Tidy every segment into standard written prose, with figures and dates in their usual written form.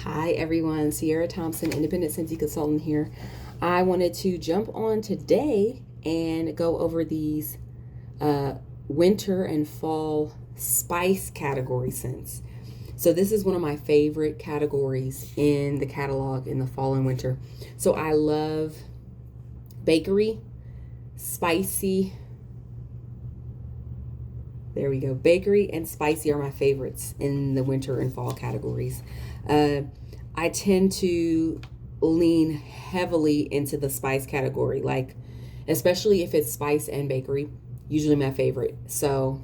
Hi everyone, Sierra Thompson, independent Scentsy consultant here. I wanted to jump on today and go over these uh, winter and fall spice category scents. So this is one of my favorite categories in the catalog in the fall and winter. So I love bakery, spicy. There we go. Bakery and spicy are my favorites in the winter and fall categories. Uh, I tend to lean heavily into the spice category, like especially if it's spice and bakery, usually my favorite. So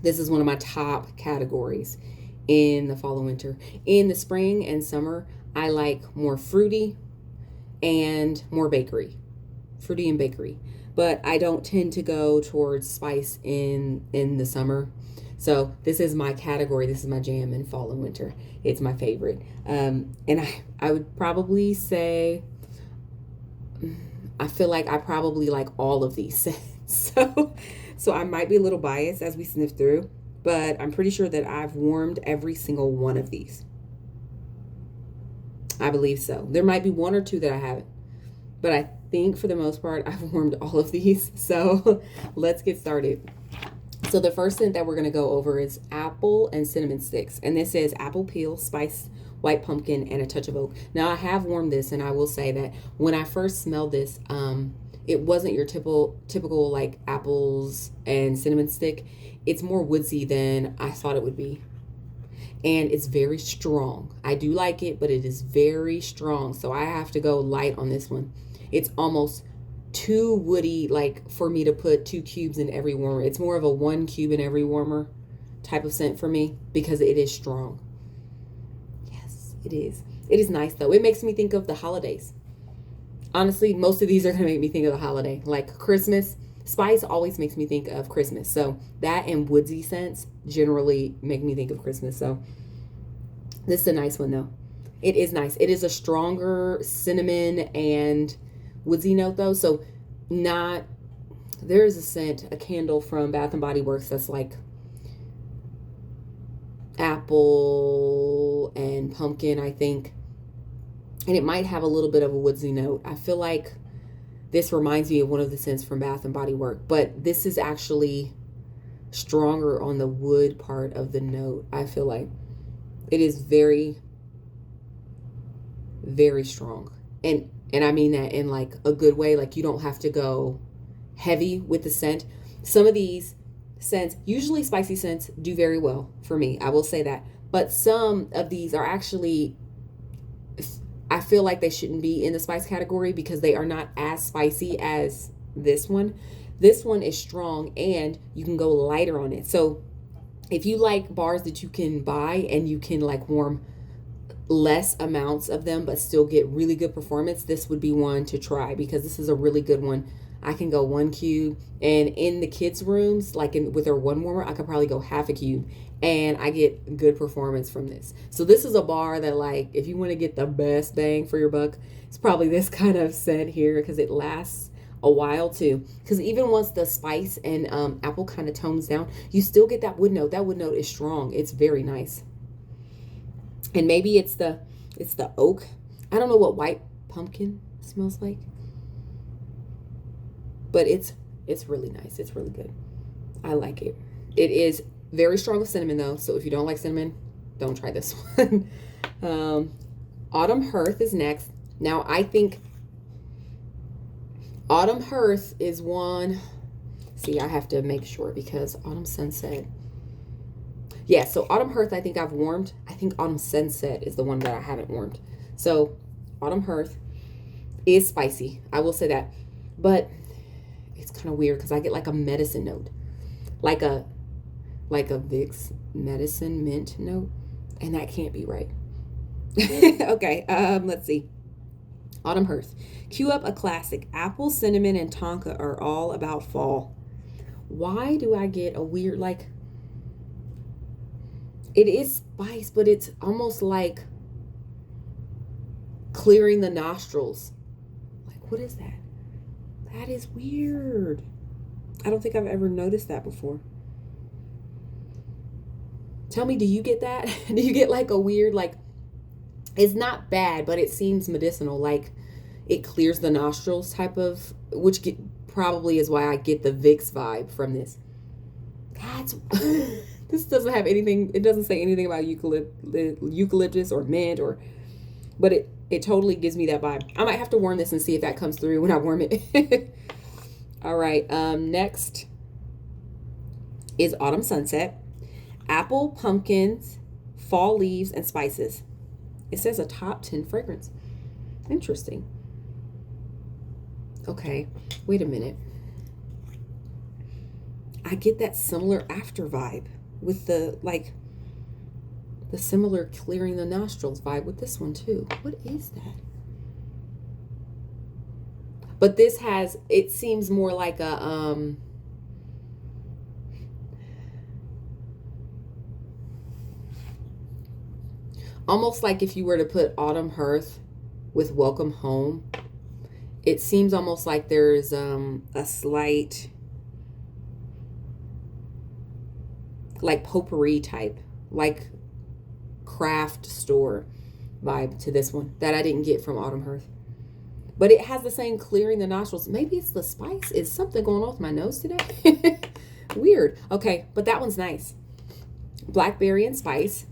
this is one of my top categories in the fall and winter. In the spring and summer, I like more fruity and more bakery. Fruity and bakery. But I don't tend to go towards spice in the summer. So this is my category. This is my jam in fall and winter. It's my favorite. And I would probably say I feel like I probably like all of these scents. So I might be a little biased as we sniff through, but I'm pretty sure that I've warmed every single one of these. I believe so. There might be one or two that I haven't, but I think for the most part I've warmed all of these. So let's get started. So the first scent that we're going to go over is apple and cinnamon sticks. And this is apple peel, spice, white pumpkin, and a touch of oak. Now I have warmed this, and I will say that when I first smelled this, it wasn't your typical like apples and cinnamon stick. It's more woodsy than I thought it would be. And it's very strong. I do like it, but it is very strong. So I have to go light on this one. It's almost too woody, like for me to put 2 cubes in every warmer. It's more of a 1 cube in every warmer type of scent for me because it is strong. Yes, it is. It is nice though. It makes me think of the holidays. Honestly, most of these are going to make me think of the holiday. Like Christmas. Spice always makes me think of Christmas. So that and woodsy scents generally make me think of Christmas. So this is a nice one though. It is nice. It is a stronger cinnamon and woodsy note though. So not, there is a scent, a candle from Bath and Body Works that's like apple and pumpkin, I think. And it might have a little bit of a woodsy note. I feel like this reminds me of one of the scents from Bath and Body Works, but this is actually stronger on the wood part of the note. I feel like it is very, very strong. And I mean that in like a good way. Like you don't have to go heavy with the scent. Some of these scents, usually spicy scents, do very well for me. I will say that. But some of these are actually, I feel like they shouldn't be in the spice category because they are not as spicy as this one. This one is strong and you can go lighter on it. So if you like bars that you can buy and you can like warm less amounts of them but still get really good performance, this would be one to try because this is a really good one. I can go 1 cube, and in the kids rooms, like with their one warmer, I could probably go half a cube and I get good performance from this. So this is a bar that, like, if you want to get the best bang for your buck, it's probably this kind of scent here because it lasts a while too. Because even once the spice and apple kind of tones down, you still get that wood note. That wood note is strong. It's very nice. And maybe it's the oak. I don't know what white pumpkin smells like, but it's really nice. It's really good. I like it. It is very strong with cinnamon though, so if you don't like cinnamon, don't try this one. Autumn Hearth is next. Now I think Autumn Hearth is one. See, I have to make sure because Autumn Sunset. Yeah, so Autumn Hearth I think I've warmed. I think Autumn Sunset is the one that I haven't warmed. So Autumn Hearth is spicy. I will say that. But it's kind of weird because I get like a medicine note. Like a Vicks medicine mint note. And that can't be right. Okay, let's see. Autumn Hearth. Cue up a classic. Apple, cinnamon, and tonka are all about fall. Why do I get a weird, like, it is spice, but it's almost like clearing the nostrils. Like, what is that? That is weird. I don't think I've ever noticed that before. Tell me, do you get that? Do you get like a weird, like It's not bad, but it seems medicinal. Like it clears the nostrils type of, probably is why I get the Vicks vibe from this. That's this doesn't have anything. It doesn't say anything about eucalyptus or mint but it totally gives me that vibe. I might have to warm this and see if that comes through when I warm it. All right. Next is Autumn Sunset, apple, pumpkins, fall leaves, and spices. It says a top 10 fragrance. Interesting. Okay, wait a minute. I get that similar after vibe with the similar clearing the nostrils vibe with this one too. What is that? But this has, it seems more like a almost like if you were to put Autumn Hearth with Welcome Home, it seems almost like there's a slight like potpourri type, like craft store vibe to this one that I didn't get from Autumn Hearth. But it has the same clearing the nostrils. Maybe it's the spice. Is something going on with my nose today? Weird. Okay, but that one's nice. Blackberry and spice.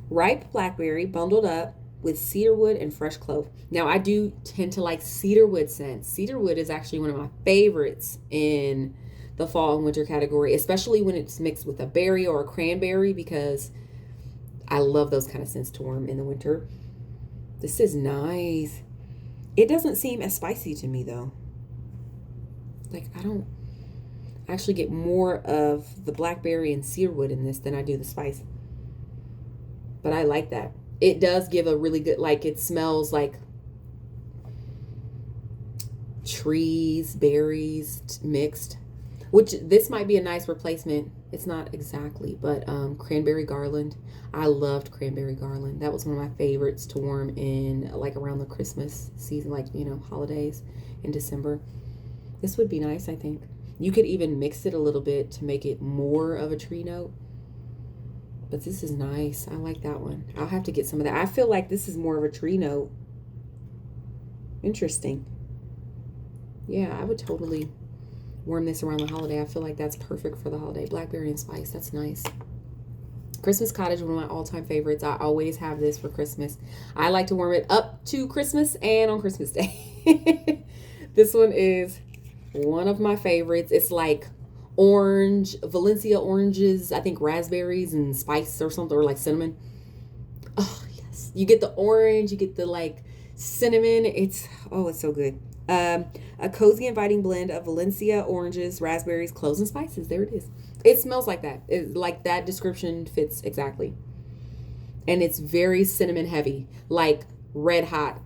Ripe blackberry bundled up with cedarwood and fresh clove. Now, I do tend to like cedarwood scents. Cedarwood is actually one of my favorites in the fall and winter category, especially when it's mixed with a berry or a cranberry, because I love those kind of scents to warm in the winter. This is nice. It doesn't seem as spicy to me though. Like I actually get more of the blackberry and cedarwood in this than I do the spice. But I like that. It does give a really good, like it smells like trees, berries mixed, which this might be a nice replacement. It's not exactly, but cranberry garland. I loved cranberry garland. That was one of my favorites to warm in like around the Christmas season, like, you know, holidays in December. This would be nice, I think. You could even mix it a little bit to make it more of a tree note. But this is nice. I like that one. I'll have to get some of that. I feel like this is more of a tree note. Interesting. Yeah, I would totally warm this around the holiday. I feel like that's perfect for the holiday. Blackberry and spice. That's nice. Christmas Cottage, one of my all-time favorites. I always have this for Christmas. I like to warm it up to Christmas and on Christmas Day. This one is one of my favorites. It's like orange, Valencia oranges, I think raspberries and spice or something, or like cinnamon. Oh, yes. You get the orange, you get the like cinnamon. It's so good. A cozy, inviting blend of Valencia oranges, raspberries, cloves, and spices. There it is. It smells like that. Like that description fits exactly. And it's very cinnamon heavy, like red hot.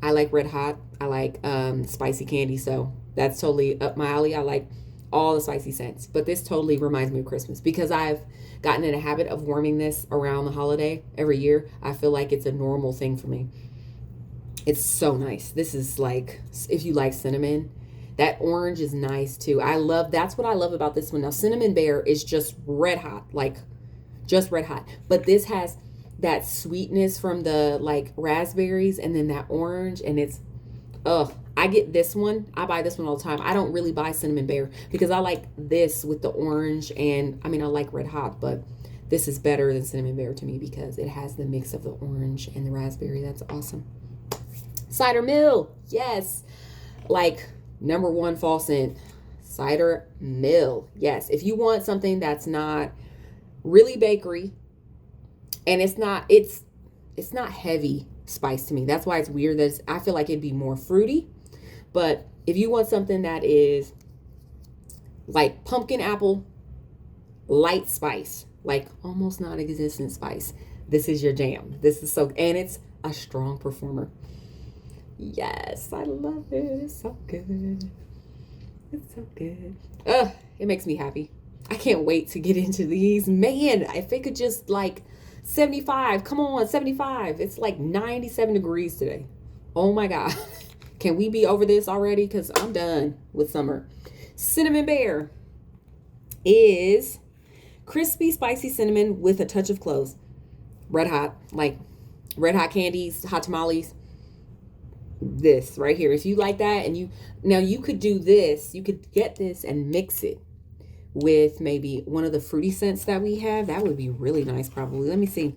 I like red hot. I like spicy candy, so that's totally up my alley. I like all the spicy scents, but this totally reminds me of Christmas because I've gotten in a habit of warming this around the holiday every year. I feel like it's a normal thing for me. It's so nice. This is like, if you like cinnamon, that orange is nice too. That's what I love about this one. Now, Cinnamon Bear is just red hot, like just red hot, but this has that sweetness from the like raspberries and then that orange, and it's, I get this one. I buy this one all the time. I don't really buy Cinnamon Bear because I like this with the orange, and I mean, I like Red Hot, but this is better than Cinnamon Bear to me because it has the mix of the orange and the raspberry. That's awesome. Cider Mill. Yes. Like #1 fall scent. Cider Mill. Yes. If you want something that's not really bakery and it's not heavy spice to me. That's why it's weird that I feel like it'd be more fruity. But if you want something that is like pumpkin apple, light spice, like almost non-existent spice, this is your jam. This is so, and it's a strong performer. Yes, I love it. It's so good. It's so good. It makes me happy. I can't wait to get into these. Man, if it could just like 75, come on, 75. It's like 97 degrees today. Oh my God. Can we be over this already? Because I'm done with summer. Cinnamon Bear is crispy, spicy cinnamon with a touch of cloves. red hot, like red hot candies, hot tamales. This right here, if you like that, and you now you could do this, you could get this and mix it with maybe one of the fruity scents that we have. That would be really nice, probably. Let me see.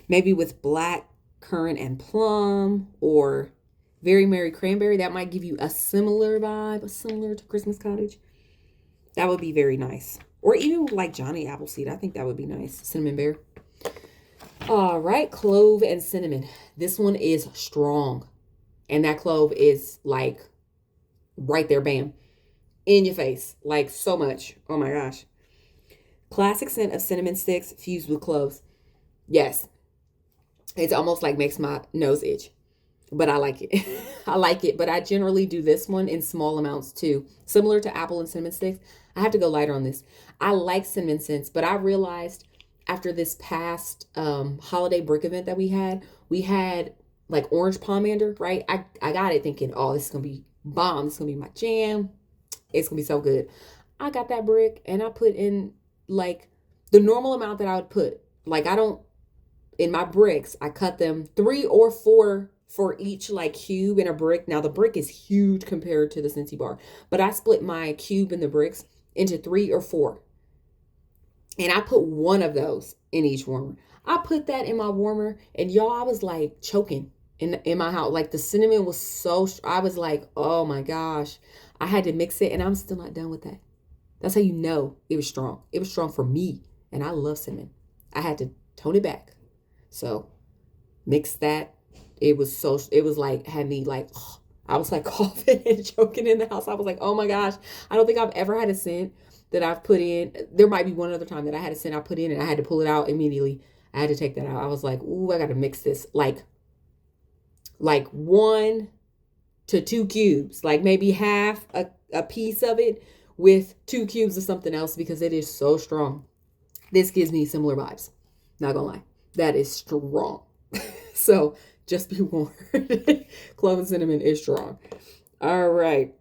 Maybe with black currant and plum, or very merry cranberry. That might give you a similar vibe, similar to Christmas cottage. That would be very nice. Or even like Johnny Appleseed. I think that would be nice. Cinnamon bear. All right, clove and cinnamon. This one is strong. And that clove is like right there, bam, in your face. Like so much. Oh my gosh. Classic scent of cinnamon sticks fused with cloves. Yes. It's almost like makes my nose itch. But I like it. I like it. But I generally do this one in small amounts too. Similar to apple and cinnamon sticks. I have to go lighter on this. I like cinnamon scents, but I realized after this past holiday brick event that we had like orange pomander, right? I got it thinking, oh, this is going to be bomb. This is going to be my jam. It's going to be so good. I got that brick and I put in like the normal amount that I would put. Like I don't, in my bricks, I cut them 3 or 4 for each like cube in a brick. Now the brick is huge compared to the Scentsy bar, but I split my cube in the bricks into 3 or 4. And I put one of those in each warmer. I put that in my warmer and y'all, I was like choking in my house. Like the cinnamon was so, I was like, oh my gosh. I had to mix it and I'm still not done with that. That's how you know it was strong. It was strong for me and I love cinnamon. I had to tone it back. So mix that. It was like, had me like, oh, I was like coughing and choking in the house. I was like, oh my gosh. I don't think I've ever had a scent that I've put in. There might be one other time that I had a scent I put in and I had to pull it out immediately. I had to take that out. I was like, ooh, I got to mix this. Like 1 to 2 cubes, like maybe half a piece of it with 2 cubes of something else because it is so strong. This gives me similar vibes. Not gonna lie. That is strong. So just be warned. Clove and cinnamon is strong. All right.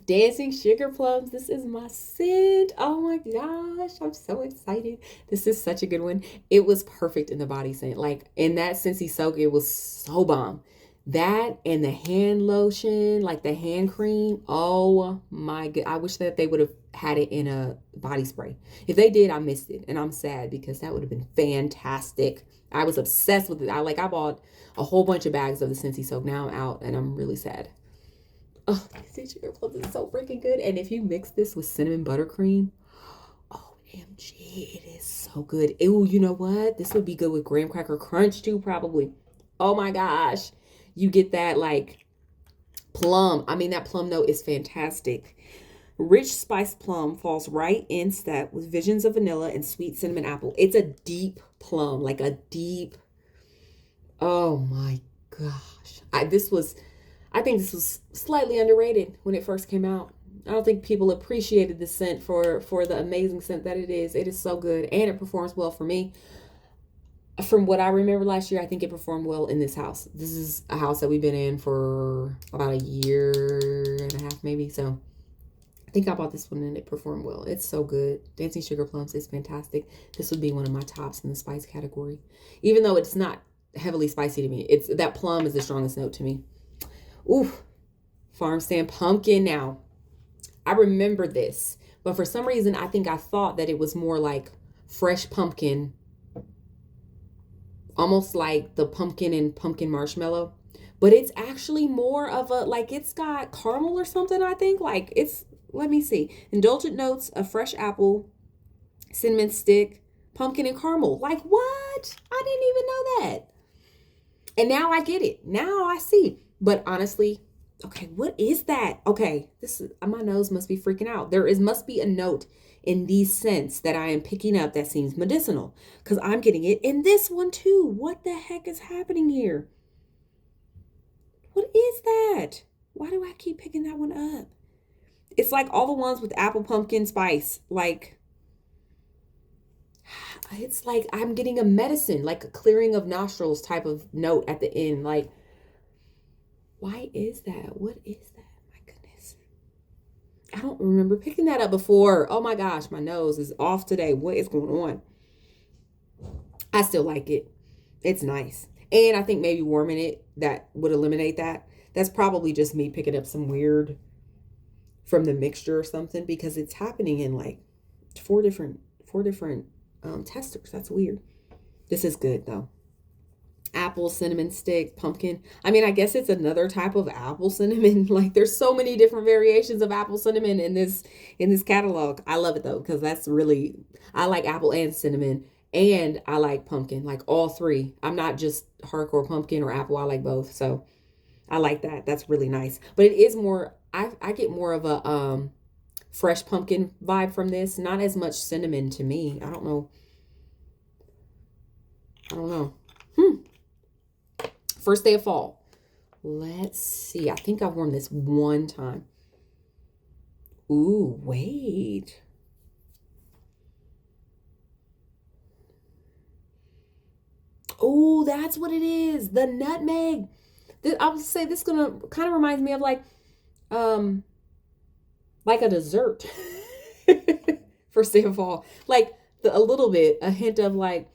Dancing sugar plums. This is my scent. Oh my gosh. I'm so excited. This is such a good one. It was perfect in the body scent. Like in that Scentsy soak, it was so bomb. That and the hand lotion, like the hand cream. Oh my god. I wish that they would have had it in a body spray. If they did, I missed it. And I'm sad because that would have been fantastic. I was obsessed with it. I bought a whole bunch of bags of the Scentsy soap. Now I'm out and I'm really sad. Oh, these sugar plums is so freaking good. And if you mix this with cinnamon buttercream, OMG, it is so good. Ew, you know what? This would be good with graham cracker crunch too, probably. Oh my gosh. You get that like plum. I mean, that plum note is fantastic. Rich spiced plum falls right in step with visions of vanilla and sweet cinnamon apple. It's a deep plum, like a deep, oh my gosh. I think this was slightly underrated when it first came out. I don't think people appreciated the scent for the amazing scent that it is. It is so good and it performs well for me. From what I remember last year, I think it performed well in this house. This is a house that we've been in for about a year and a half maybe. So I think I bought this one and it performed well. It's so good. Dancing Sugar Plums is fantastic. This would be one of my tops in the spice category. Even though it's not heavily spicy to me. It's that plum is the strongest note to me. Ooh, farm stand pumpkin. Now, I remember this, but for some reason, I think I thought that it was more like fresh pumpkin, almost like the pumpkin and pumpkin marshmallow, but it's actually more of a, like it's got caramel or something, I think. Like it's, let me see, indulgent notes of fresh apple, cinnamon stick, pumpkin, and caramel. Like what? I didn't even know that. And now I get it. Now I see. But honestly, okay, what is that? Okay, this is, my nose must be freaking out. Must be a note in these scents that I am picking up that seems medicinal, because I'm getting it in this one too. What the heck is happening here? What is that? Why do I keep picking that one up? It's like all the ones with apple pumpkin spice. Like, it's like I'm getting a medicine, like a clearing of nostrils type of note at the end. Like, why is that? What is that? My goodness. I don't remember picking that up before. Oh my gosh, my nose is off today. What is going on? I still like it. It's nice. And I think maybe warming it, that would eliminate that. That's probably just me picking up some weird from the mixture or something, because it's happening in like four different testers. That's weird. This is good though. Apple cinnamon stick, pumpkin. I mean, I guess it's another type of apple cinnamon. Like there's so many different variations of apple cinnamon in this catalog. I love it though, because that's really, I like apple and cinnamon, and I like pumpkin, like all three. I'm not just hardcore pumpkin or apple. I like both. So I like that. That's really nice. But it is more, I get more of a fresh pumpkin vibe from this. Not as much cinnamon to me. I don't know. I don't know. First day of fall. Let's see. I think I've worn this one time. Ooh, wait. Oh, that's what it is. The nutmeg. I would say this gonna kind of reminds me of like a dessert. First day of fall. Like a little bit, a hint of like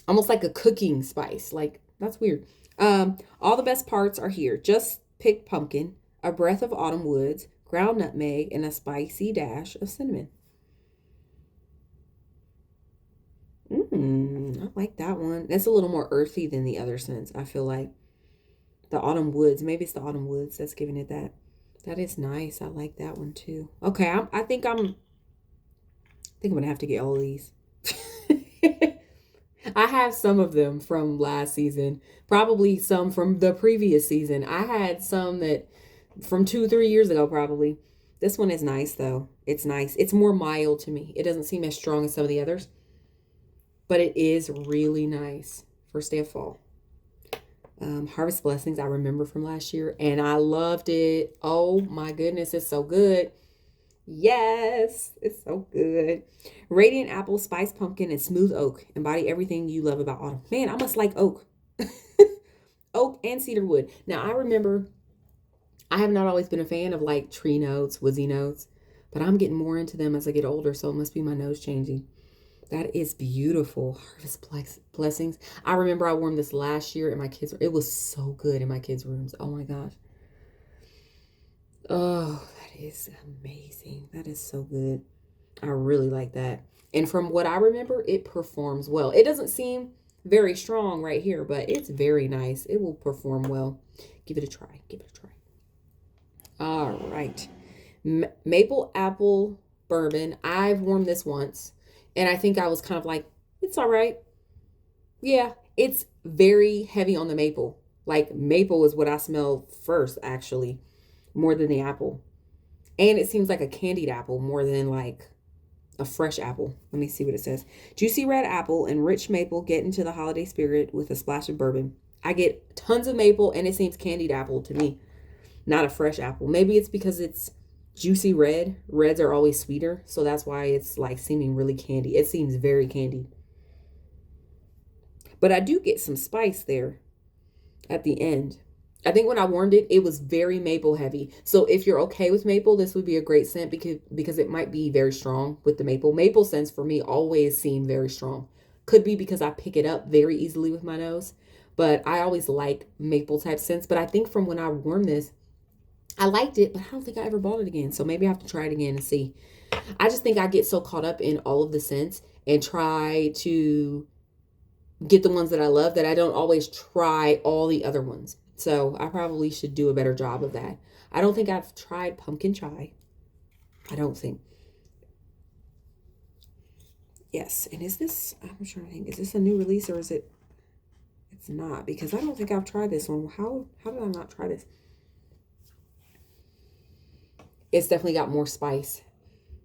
almost like a cooking spice. Like, that's weird. All the best parts are here. Just picked pumpkin, a breath of autumn woods, ground nutmeg, and a spicy dash of cinnamon. I like that one. That's a little more earthy than the other scents, I feel like. The autumn woods. Maybe it's the autumn woods that's giving it that. That is nice. I like that one too. Okay, I think I'm gonna have to get all of these. I have some of them from last season, probably some from the previous season. I had some that from 2-3 years ago, probably. This one is nice though. It's nice. It's more mild to me. It doesn't seem as strong as some of the others, but it is really nice. First day of fall. Harvest Blessings, I remember from last year, and I loved it. Oh my goodness, it's so good. Yes, it's so good. Radiant Apple, Spice Pumpkin, and Smooth Oak embody everything you love about autumn. Man, I must like oak. Oak and cedar wood. Now, I remember I have not always been a fan of like tree notes, woodsy notes, but I'm getting more into them as I get older, so it must be my nose changing. That is beautiful. Harvest Blessings. I remember I wore this last year in my kids' room. It was so good in my kids' rooms. Oh my gosh. Oh, that is amazing. That is so good. I really like that. And from what I remember, it performs well. It doesn't seem very strong right here, but it's very nice. It will perform well. Give it a try. Give it a try. All right. Maple Apple Bourbon. I've worn this once, and I think I was kind of like, it's all right. Yeah, it's very heavy on the maple. Like maple is what I smell first, actually, more than the apple. And it seems like a candied apple more than like a fresh apple. Let me see what it says. Juicy red apple and rich maple get into the holiday spirit with a splash of bourbon. I get tons of maple, and it seems candied apple to me, not a fresh apple. Maybe it's because it's juicy red. Reds are always sweeter, so that's why it's like seeming really candy. It seems very candied. But I do get some spice there at the end. I think when I warmed it, it was very maple heavy. So if you're okay with maple, this would be a great scent because it might be very strong with the maple. Maple scents for me always seem very strong. Could be because I pick it up very easily with my nose. But I always like maple type scents. But I think from when I warmed this, I liked it, but I don't think I ever bought it again. So maybe I have to try it again and see. I just think I get so caught up in all of the scents and try to get the ones that I love that I don't always try all the other ones. So I probably should do a better job of that. I don't think I've tried pumpkin chai. I don't think. Yes. And is this, I'm trying to think, is this a new release or is it? It's not, because I don't think I've tried this one. How did I not try this? It's definitely got more spice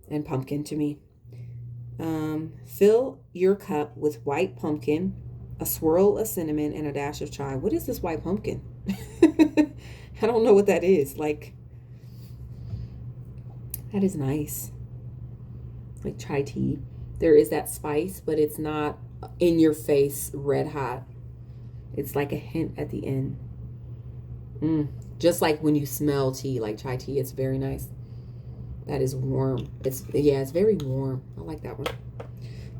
and pumpkin to me. Fill your cup with white pumpkin, a swirl of cinnamon, and a dash of chai. What is this white pumpkin? I don't know what that is. Like, that is nice. Like chai tea. There is that spice, but it's not in your face red hot. It's like a hint at the end. Just like when you smell tea, like chai tea, it's very nice. That is warm. It's very warm. I like that one.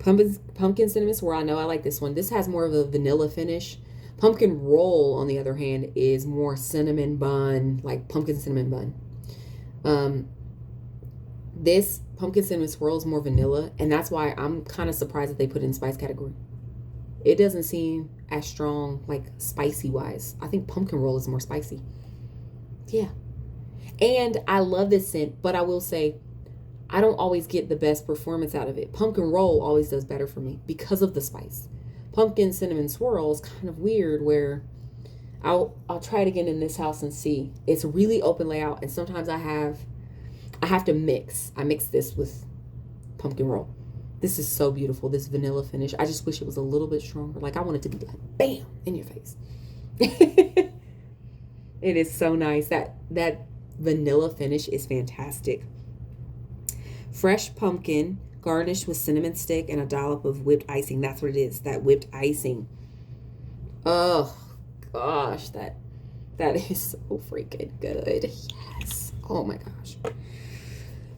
Pumpkin cinnamon swirl. I know I like this one. This has more of a vanilla finish. Pumpkin roll, on the other hand, is more cinnamon bun, like pumpkin cinnamon bun. This pumpkin cinnamon swirl is more vanilla, and that's why I'm kind of surprised that they put it in spice category. It doesn't seem as strong, like spicy wise. I think pumpkin roll is more spicy. Yeah. And I love this scent, but I will say I don't always get the best performance out of it. Pumpkin roll always does better for me because of the spice. Pumpkin cinnamon swirl is kind of weird, where I'll try it again in this house and see. It's a really open layout, and sometimes I have to mix. I mix this with pumpkin roll. This is so beautiful, this vanilla finish. I just wish it was a little bit stronger. Like, I want it to be like, bam, in your face. It is so nice. That vanilla finish is fantastic. Fresh pumpkin garnished with cinnamon stick and a dollop of whipped icing. That's what it is, that whipped icing. Oh, gosh, that is so freaking good. Yes. Oh, my gosh.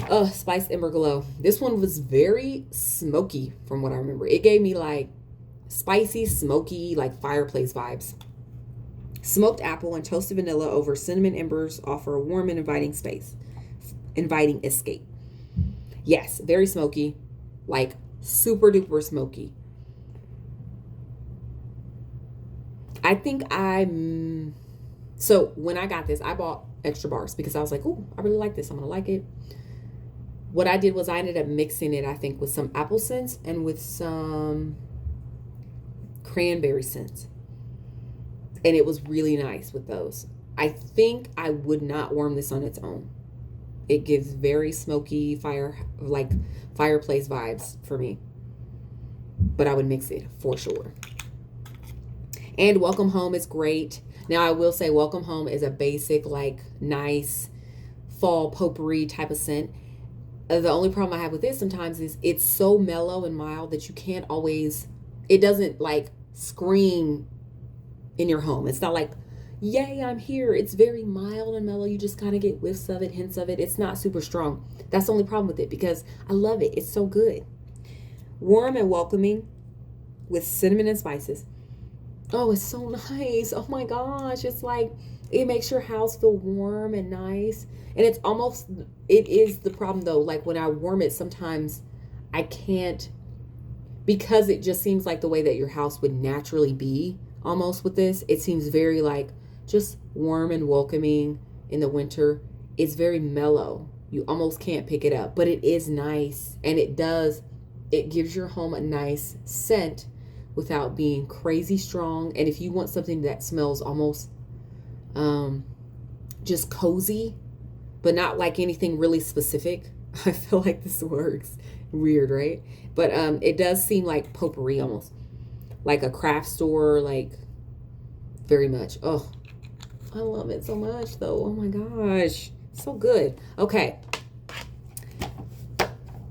Oh, Spiced Ember Glow. This one was very smoky from what I remember. It gave me like spicy, smoky, like fireplace vibes. Smoked apple and toasted vanilla over cinnamon embers offer a warm and inviting escape. Yes, very smoky, like super duper smoky. I think so when I got this, I bought extra bars because I was like, oh, I really like this. I'm going to like it. What I did was I ended up mixing it, I think, with some apple scents and with some cranberry scents. And it was really nice with those. I think I would not warm this on its own. It gives very smoky fireplace vibes for me. But I would mix it for sure. And Welcome Home is great. Now I will say Welcome Home is a basic, like, nice fall potpourri type of scent. The only problem I have with this sometimes is it's so mellow and mild that you can't always, it doesn't like scream in your home. It's not like, yay, I'm here. It's very mild and mellow. You just kind of get whiffs of it, hints of it. It's not super strong. That's the only problem with it because I love it. It's so good. Warm and welcoming with cinnamon and spices. Oh, it's so nice. Oh my gosh. It's like, it makes your house feel warm and nice. And it's almost, it is the problem though. Like when I warm it, sometimes I can't, because it just seems like the way that your house would naturally be almost with this. It seems very like just warm and welcoming in the winter. It's very mellow. You almost can't pick it up, but it is nice. And it gives your home a nice scent without being crazy strong. And if you want something that smells almost just cozy, but not like anything really specific, I feel like this works. Weird, right? But it does seem like potpourri almost. Like a craft store, like very much. Oh, I love it so much though. Oh my gosh. So good. Okay.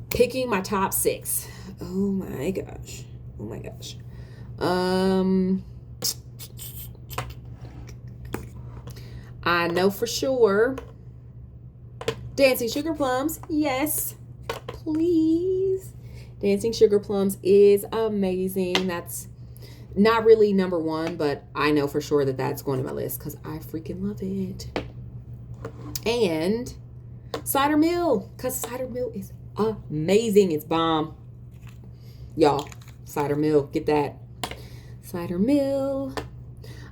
Picking my top 6. Oh my gosh. Oh my gosh. I know for sure Dancing Sugar Plums. Yes, please. Dancing Sugar Plums is amazing. That's not really number 1, but I know for sure that that's going to my list because I freaking love it. And Cider Mill, because Cider Mill is amazing. It's bomb. Y'all, Cider Mill, get that. Cider Mill.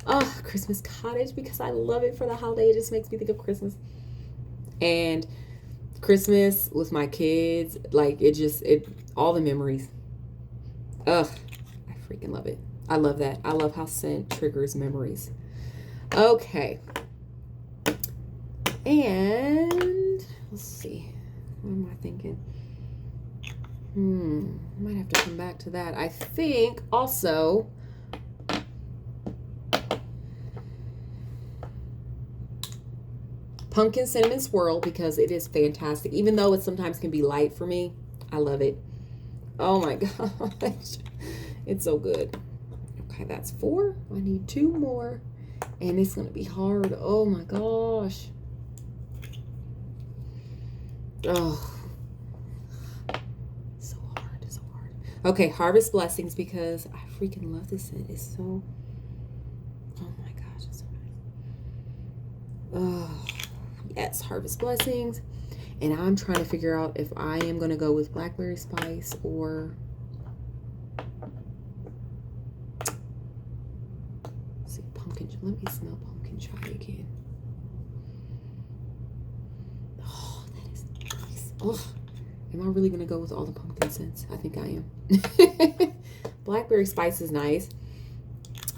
Oh, Christmas Cottage, because I love it for the holiday. It just makes me think of Christmas. And Christmas with my kids, like all the memories. Ugh, I freaking love it. I love that. I love how scent triggers memories. Okay. And let's see. What am I thinking? Might have to come back to that. I think also Pumpkin Cinnamon Swirl, because it is fantastic. Even though it sometimes can be light for me, I love it. Oh my gosh. It's so good. Okay, that's 4. I need 2 more. And it's going to be hard. Oh my gosh. Oh. So hard. So hard. Okay, Harvest Blessings, because I freaking love this scent. It's so, oh my gosh, it's so nice. Oh, yes, Harvest Blessings. And I'm trying to figure out if I am going to go with Blackberry Spice or, let's see, pumpkin. Let me smell pumpkin chai again. Oh, that is nice. Oh, am I really going to go with all the pumpkin scents? I think I am. Blackberry Spice is nice.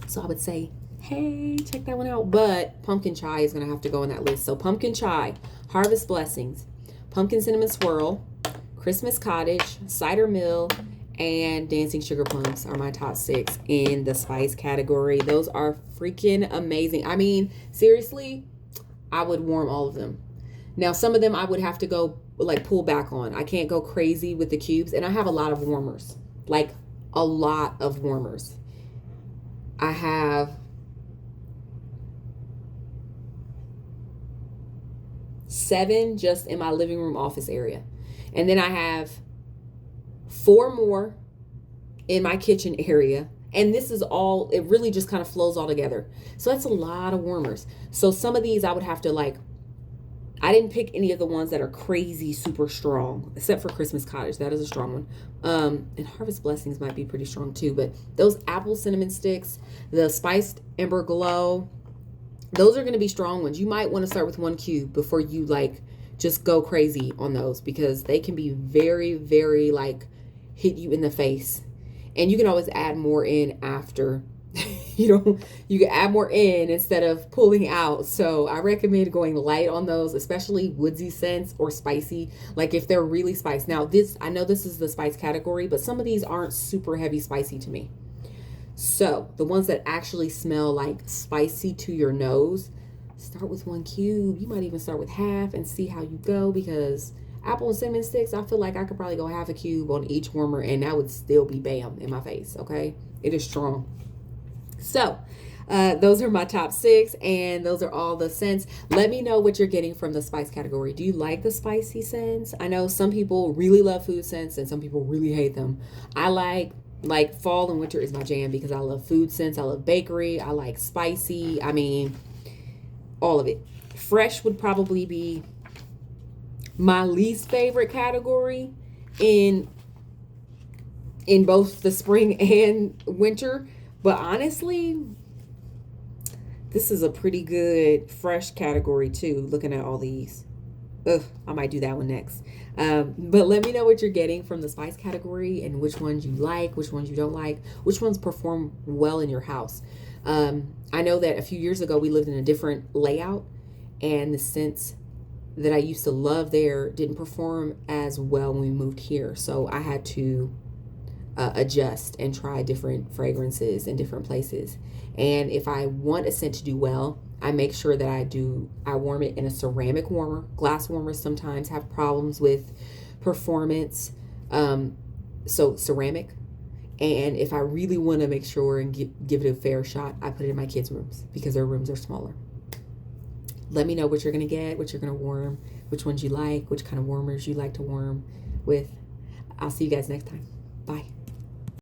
So I would say, hey, check that one out. But pumpkin chai is going to have to go on that list. So pumpkin chai, Harvest Blessings, pumpkin cinnamon swirl, Christmas cottage, cider mill, and dancing sugar plums are my top 6 in the spice category. Those are freaking amazing. I mean, seriously, I would warm all of them. Now, some of them I would have to go like pull back on. I can't go crazy with the cubes, and I have a lot of warmers, like a lot of warmers. I have 7 just in my living room office area. And then I have 4 more in my kitchen area. And this is all, it really just kind of flows all together. So that's a lot of warmers. So some of these I would have to like, I didn't pick any of the ones that are crazy, super strong, except for Christmas Cottage. That is a strong one. And Harvest Blessings might be pretty strong too. But those apple cinnamon sticks, the spiced Ember Glow, those are going to be strong ones. You might want to start with 1 cube before you like just go crazy on those, because they can be very, very like hit you in the face. And you can always add more in after. You can add more in instead of pulling out. So I recommend going light on those, especially woodsy scents or spicy, like if they're really spiced. Now I know this is the spice category, but some of these aren't super heavy spicy to me. So the ones that actually smell like spicy to your nose, start with 1 cube. You might even start with half and see how you go, because apple and cinnamon sticks, I feel like I could probably go half a cube on each warmer and that would still be bam in my face. Okay, it is strong. So those are my top 6, and those are all the scents. Let me know what you're getting from the spice category. Do you like the spicy scents? I know some people really love food scents and some people really hate them. I like fall and winter is my jam, because I love food scents. I love bakery. I like spicy. I mean, all of it. Fresh would probably be my least favorite category in both the spring and winter. But honestly, this is a pretty good fresh category too, looking at all these. Ugh, I might do that one next. But let me know what you're getting from the spice category and which ones you like, which ones you don't like, which ones perform well in your house. I know that a few years ago we lived in a different layout, and the scents that I used to love there didn't perform as well when we moved here. So I had to adjust and try different fragrances in different places. And if I want a scent to do well, I make sure that I warm it in a ceramic warmer. Glass warmers sometimes have problems with performance. So ceramic. And if I really want to make sure and give it a fair shot, I put it in my kids' rooms, because their rooms are smaller. Let me know what you're going to get, what you're going to warm, which ones you like, which kind of warmers you like to warm with. I'll see you guys next time. Bye.